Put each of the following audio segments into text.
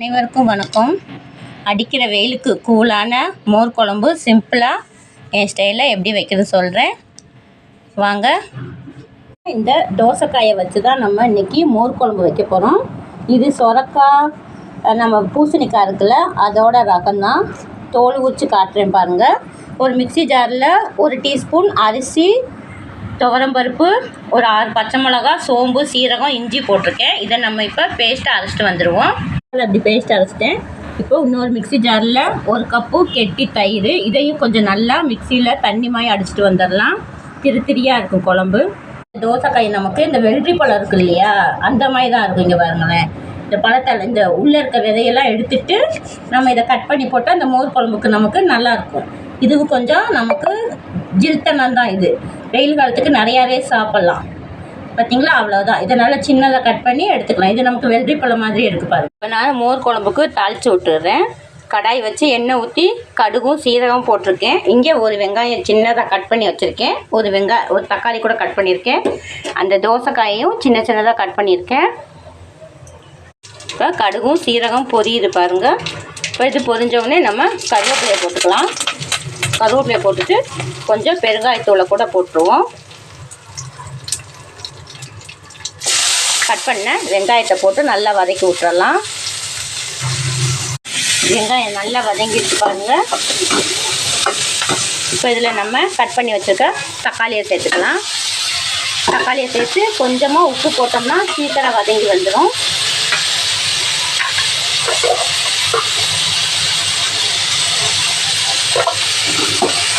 அனைவருக்கும் வணக்கம். அடிக்கிற வெயிலுக்கு கூலான மோர் குழம்பு சிம்பிளாக என் ஸ்டைலில் எப்படி வைக்கிறது சொல்கிறேன் வாங்க. இந்த தோசைக்காயை வச்சு தான் நம்ம இன்றைக்கி மோர் குழம்பு வைக்க போகிறோம். இது சொரக்காய் நம்ம பூசணிக்காய் இருக்குல்ல, அதோட ரகம்தான். தோல் உரித்து காட்டுறேன் பாருங்கள். ஒரு மிக்சி ஜாரில் 1 டீஸ்பூன் அரிசி, துவரம்பருப்பு, ஒரு 6 பச்சை மிளகா, சோம்பு, சீரகம், இஞ்சி போட்டிருக்கேன். இதை நம்ம இப்போ பேஸ்ட்டாக அரைச்சிட்டு வந்துடுவோம். அப்படி பேஸ்ட் அரைச்சிட்டேன். இப்போ இன்னொரு மிக்சி ஜாரில் 1 கப்பு கெட்டி தயிர், இதையும் கொஞ்சம் நல்லா மிக்சியில் தண்ணி மாதிரி அடிச்சுட்டு வந்துடலாம். திரியாக இருக்கும் குழம்பு. தோசைக்காய் நமக்கு இந்த வெள்ளரி பழம் இருக்குது இல்லையா, அந்த மாதிரி தான் இருக்கும். இங்கே பாருங்களேன், இந்த பழத்தால் இந்த உள்ளே இருக்க விதையெல்லாம் எடுத்துட்டு நம்ம இதை கட் பண்ணி போட்டால் அந்த மோர் குழம்புக்கு நமக்கு நல்லாயிருக்கும். இதுக்கு கொஞ்சம் நமக்கு ஜில்தனம் தான். இது வெயில் காலத்துக்கு நிறையாவே சாப்பிட்லாம். பார்த்தீங்களா, அவ்வளோதான். இதனால் சின்னதாக கட் பண்ணி எடுத்துக்கலாம். இது நமக்கு வெள்ளரி பழம் மாதிரி எடுத்து பாருங்க. இப்போ நான் மோர் குழம்புக்கு தாளித்து விட்டுடுறேன். கடாய் வச்சு எண்ணெய் ஊற்றி கடுகும் சீரகம் போட்டிருக்கேன். இங்கே ஒரு வெங்காயம் சின்னதாக கட் பண்ணி வச்சுருக்கேன். ஒரு தக்காளி கூட கட் பண்ணியிருக்கேன். அந்த தோசைக்காயையும் சின்ன சின்னதாக கட் பண்ணியிருக்கேன். இப்போ கடுகும் சீரகம் பொரியுது பாருங்கள். இப்போ இது பொரிஞ்சவுடனே நம்ம கருவேப்பிலையை போட்டுக்கலாம். கருவேப்பிலையை போட்டுட்டு கொஞ்சம் பெருங்காயத்தூளை கூட போட்டுருவோம். கட் பண்ண வெங்காயத்தை போட்டு நல்லா வதக்கி விட்டுறலாம். வெங்காயம் நல்லா வதங்கிட்டு பாருங்கள். இப்போ இதில் நம்ம கட் பண்ணி வச்சுருக்க தக்காளியை சேர்த்துக்கலாம். தக்காளியை சேர்த்து கொஞ்சமாக உப்பு போட்டோம்னா சீக்கிரம் வதங்கி வந்துடும்.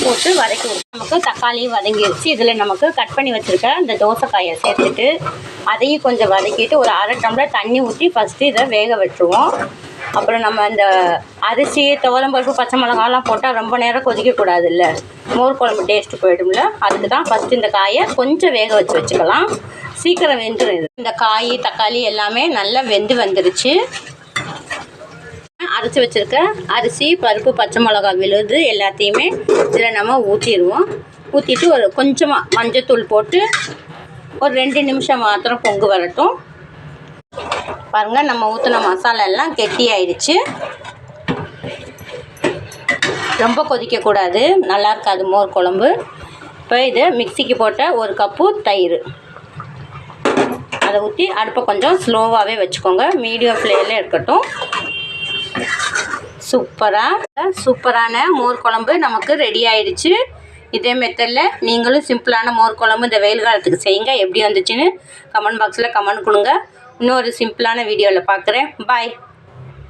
போட்டு வதக்கி நமக்கு தக்காளி வதங்கிடுச்சு. இதில் நமக்கு கட் பண்ணி வச்சுருக்க இந்த தோசைக்காயை சேர்த்துட்டு அதையும் கொஞ்சம் வதக்கிட்டு ஒரு 1/2 டம்ளர் தண்ணி ஊற்றி ஃபஸ்ட்டு இதை வேக வச்சுருவோம். அப்புறம் நம்ம இந்த அரிசி, துவரம்பருப்பு, பச்சை மிளகாலாம் போட்டால் ரொம்ப நேரம் கொதிக்கக்கூடாது இல்லை, மோர் குழம்பு டேஸ்ட்டு போய்டும்ல. அதுக்கு தான் ஃபஸ்ட்டு இந்த காயை கொஞ்சம் வேக வச்சுக்கலாம். சீக்கிரம் வெந்துடும். இந்த காய் தக்காளி எல்லாமே நல்லா வெந்து வந்துடுச்சு. அரைச்சி வச்சுருக்க அரிசி, பருப்பு, பச்சை மிளகா விழுது எல்லாத்தையுமே இதில் நம்ம ஊற்றிடுவோம். ஊற்றிட்டு ஒரு கொஞ்சமாக மஞ்சத்தூள் போட்டு ஒரு 2 நிமிஷம் மாத்திரம் பொங்கு வரட்டும். பாருங்கள், நம்ம ஊற்றின மசாலா எல்லாம் கெட்டி ஆயிடுச்சு. ரொம்ப கொதிக்கக்கூடாது, நல்லா இருக்காது மோர் குழம்பு. இப்போ இது மிக்சிக்கு போட்ட 1 கப்பு தயிர், அதை ஊற்றி அடுப்பை கொஞ்சம் ஸ்லோவாகவே வச்சுக்கோங்க. மீடியம் ஃப்ளேமில் இருக்கட்டும். சூப்பரான மோர் குழம்பு நமக்கு ரெடி ஆயிடுச்சு. இதே மெத்தடில் நீங்களும் சிம்பிளான மோர் குழம்பு இந்த வெயில் காலத்துக்கு செய்யுங்க. எப்படி வந்துச்சுன்னு கமெண்ட் பாக்ஸில் கமெண்ட் கொடுங்க. இன்னொரு சிம்பிளான வீடியோவில் பார்க்குறேன். பாய்.